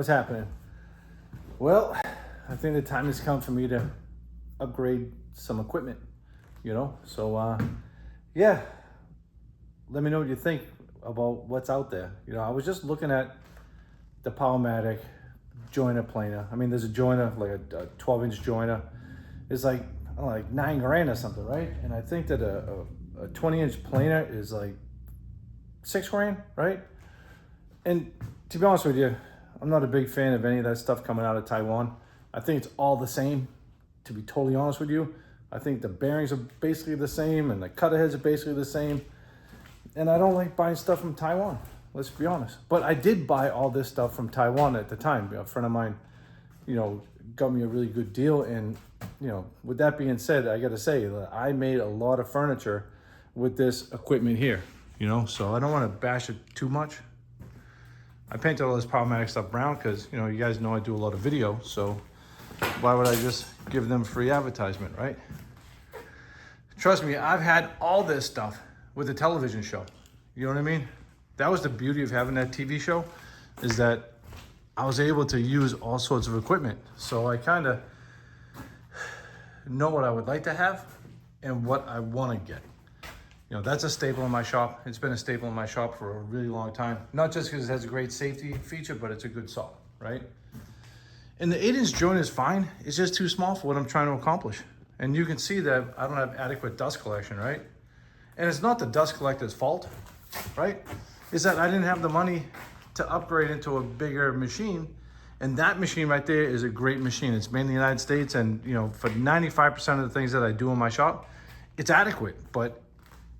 What's happening? Well, I think the time has come for me to upgrade some equipment, So, yeah, let me know what you think about what's out there. I was just looking at the Powermatic joiner planer. I mean, there's a joiner, like a 12-inch joiner. It's like, I don't know, like $9,000 or something, right? And I think that a 20-inch planer is like $6,000, right? And to be honest with you, I'm not a big fan of any of that stuff coming out of Taiwan. I think it's all the same, to be totally honest with you. I think the bearings are basically the same and the cutter heads are basically the same. And I don't like buying stuff from Taiwan, let's be honest. But I did buy all this stuff from Taiwan at the time. A friend of mine, got me a really good deal. And, with that being said, I got to say that I made a lot of furniture with this equipment here, so I don't want to bash it too much. I painted all this Powermatic stuff brown because, you guys know I do a lot of video, so why would I just give them free advertisement, right? Trust me, I've had all this stuff with the television show. You know what I mean? That was the beauty of having that TV show, is that I was able to use all sorts of equipment. So I kind of know what I would like to have and what I want to get. That's a staple in my shop. It's been a staple in my shop for a really long time. Not just because it has a great safety feature, but it's a good saw, right? And the 8-inch joint is fine. It's just too small for what I'm trying to accomplish. And you can see that I don't have adequate dust collection, right? And it's not the dust collector's fault, right? It's that I didn't have the money to upgrade into a bigger machine. And that machine right there is a great machine. It's made in the United States. And, for 95% of the things that I do in my shop, it's adequate. But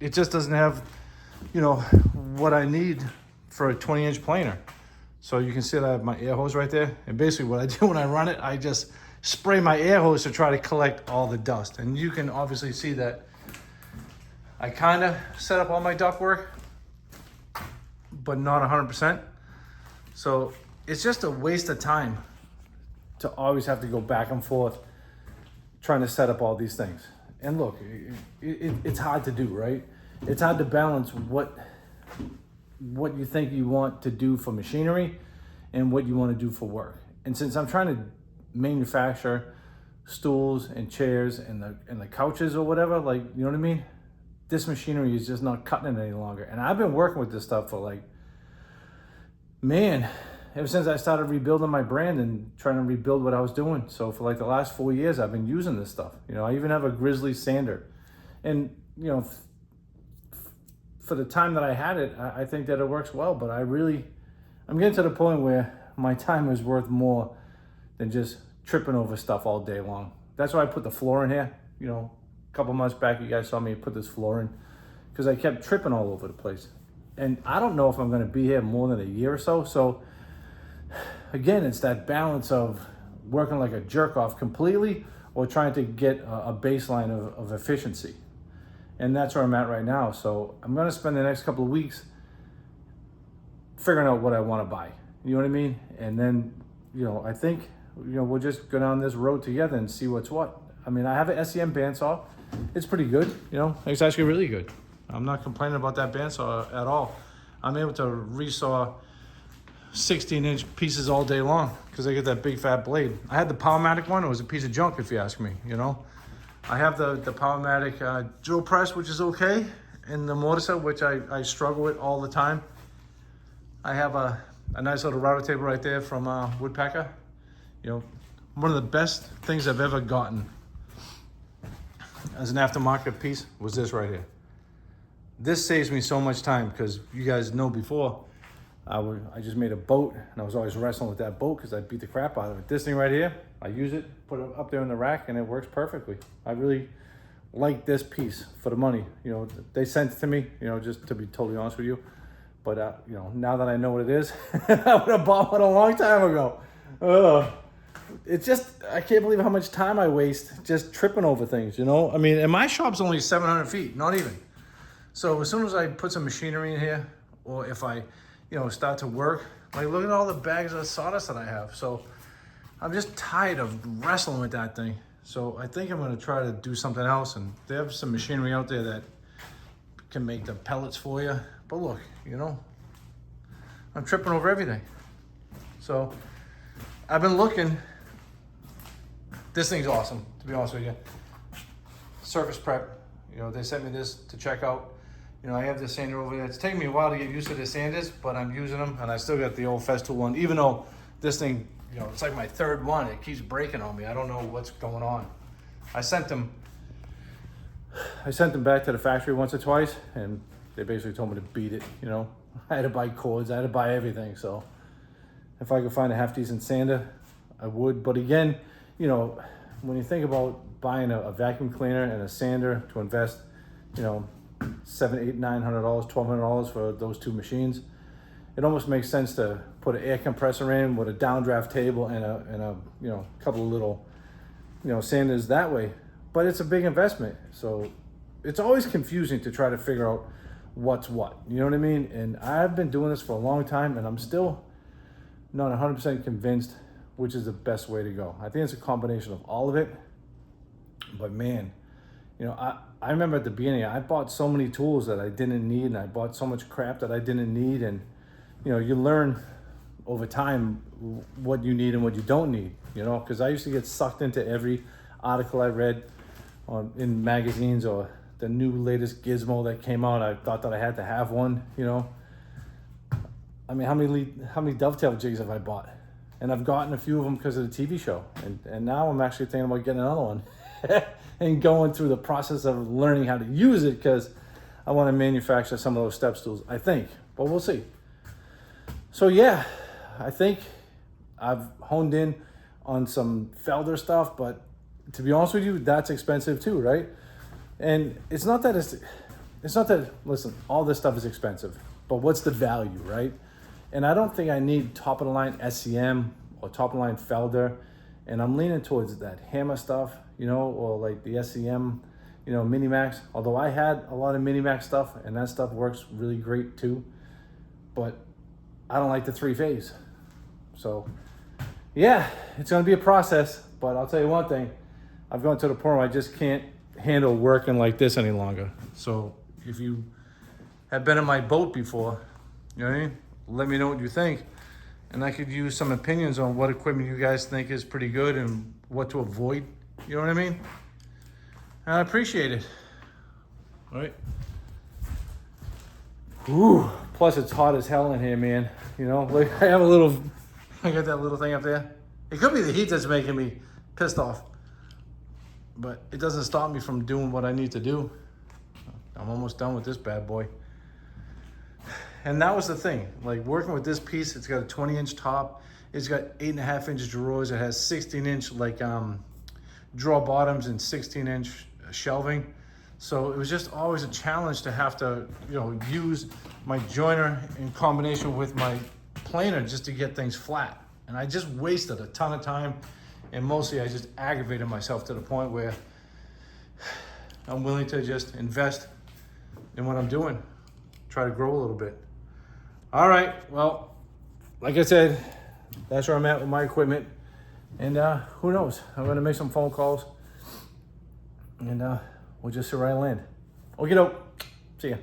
it just doesn't have, what I need for a 20-inch planer. So you can see that I have my air hose right there. And basically what I do when I run it, I just spray my air hose to try to collect all the dust. And you can obviously see that I kind of set up all my ductwork, but not 100%. So it's just a waste of time to always have to go back and forth trying to set up all these things. And look, it's hard to do, right? It's hard to balance what you think you want to do for machinery and what you want to do for work. And since I'm trying to manufacture stools and chairs and the couches or whatever, like, you know what I mean? This machinery is just not cutting it any longer. And I've been working with this stuff for ever since I started rebuilding my brand and trying to rebuild what I was doing. So for the last 4 years, I've been using this stuff. I even have a Grizzly sander. And, for the time that I had it, I think that it works well. But I'm getting to the point where my time is worth more than just tripping over stuff all day long. That's why I put the floor in here. A couple months back, you guys saw me put this floor in because I kept tripping all over the place. And I don't know if I'm going to be here more than a year or so. So again, it's that balance of working like a jerk off completely or trying to get a baseline of efficiency. And that's where I'm at right now. So I'm going to spend the next couple of weeks figuring out what I want to buy. You know what I mean? And then, I think, we'll just go down this road together and see what's what. I mean, I have an SEM bandsaw. It's pretty good. It's actually really good. I'm not complaining about that bandsaw at all. I'm able to resaw 16-inch pieces all day long because I get that big fat blade. I had the Powermatic one. It was a piece of junk, if you ask me, I have the Powermatic drill press, which is okay, and the mortiser, which I struggle with all the time. I have a nice little router table right there from Woodpecker. One of the best things I've ever gotten as an aftermarket piece was this right here. This saves me so much time because you guys know before, I just made a boat and I was always wrestling with that boat because I beat the crap out of it. This thing right here, I use it, put it up there in the rack, and it works perfectly. I really like this piece for the money. They sent it to me, just to be totally honest with you. But, now that I know what it is, I would have bought one a long time ago. It's just, I can't believe how much time I waste just tripping over things, I mean, and my shop's only 700 feet, not even. So as soon as I put some machinery in here, or if I, start to work, look at all the bags of sawdust that I have. So I'm just tired of wrestling with that thing. So I think I'm going to try to do something else. And they have some machinery out there that can make the pellets for you. But look, I'm tripping over everything. So I've been looking. This thing's awesome, to be honest with you. Surface prep, you know, they sent me this to check out. You know, I have this sander over there. It's taken me a while to get used to the sanders, but I'm using them, and I still got the old Festool one, even though this thing, you know, it's like my third one. It keeps breaking on me. I don't know what's going on. I sent them back to the factory once or twice, and they basically told me to beat it, you know. I had to buy cords, I had to buy everything, so if I could find a half-decent sander, I would. But again, you know, when you think about buying a vacuum cleaner and a sander to invest, you know, $700, $800, $900, $1,200 for those two machines, it almost makes sense to put an air compressor in with a downdraft table and a you know, couple of little, you know, sanders that way. But it's a big investment, so it's always confusing to try to figure out what's what, you know what I mean? And I've been doing this for a long time, and I'm still not 100% convinced which is the best way to go. I think it's a combination of all of it. But man, you know, I remember at the beginning, I bought so many tools that I didn't need, and I bought so much crap that I didn't need. And, you know, you learn over time what you need and what you don't need, you know, because I used to get sucked into every article I read in magazines or the new latest gizmo that came out. I thought that I had to have one, you know. I mean, how many dovetail jigs have I bought? And I've gotten a few of them because of the TV show. And now I'm actually thinking about getting another one and going through the process of learning how to use it, because I want to manufacture some of those step stools, I think. But we'll see. So yeah, I think I've honed in on some Felder stuff, but to be honest with you, that's expensive too, right? And it's not that, listen, all this stuff is expensive, but what's the value, right? And I don't think I need top of the line SCM or top of the line Felder. And I'm leaning towards that Hammer stuff, you know, or like the SCM, you know, Minimax. Although I had a lot of Minimax stuff, and that stuff works really great too. But I don't like the 3-phase. So yeah, it's gonna be a process, but I'll tell you one thing. I've gone to the point where I just can't handle working like this any longer. So if you have been in my boat before, you know what I mean? Let me know what you think, and I could use some opinions on what equipment you guys think is pretty good and what to avoid. You know what I mean? And I appreciate it. All right. Ooh, plus it's hot as hell in here, man. You know, like I got that little thing up there. It could be the heat that's making me pissed off, but it doesn't stop me from doing what I need to do. I'm almost done with this bad boy. And that was the thing, like working with this piece, it's got a 20-inch top. It's got 8.5-inch drawers. It has 16-inch like drawer bottoms and 16-inch shelving. So it was just always a challenge to have to, you know, use my joiner in combination with my planer just to get things flat. And I just wasted a ton of time, and mostly I just aggravated myself to the point where I'm willing to just invest in what I'm doing, try to grow a little bit. All right, well, like I said, that's where I'm at with my equipment. And who knows? I'm gonna make some phone calls, and we'll just see where I land. Okie doke. See ya.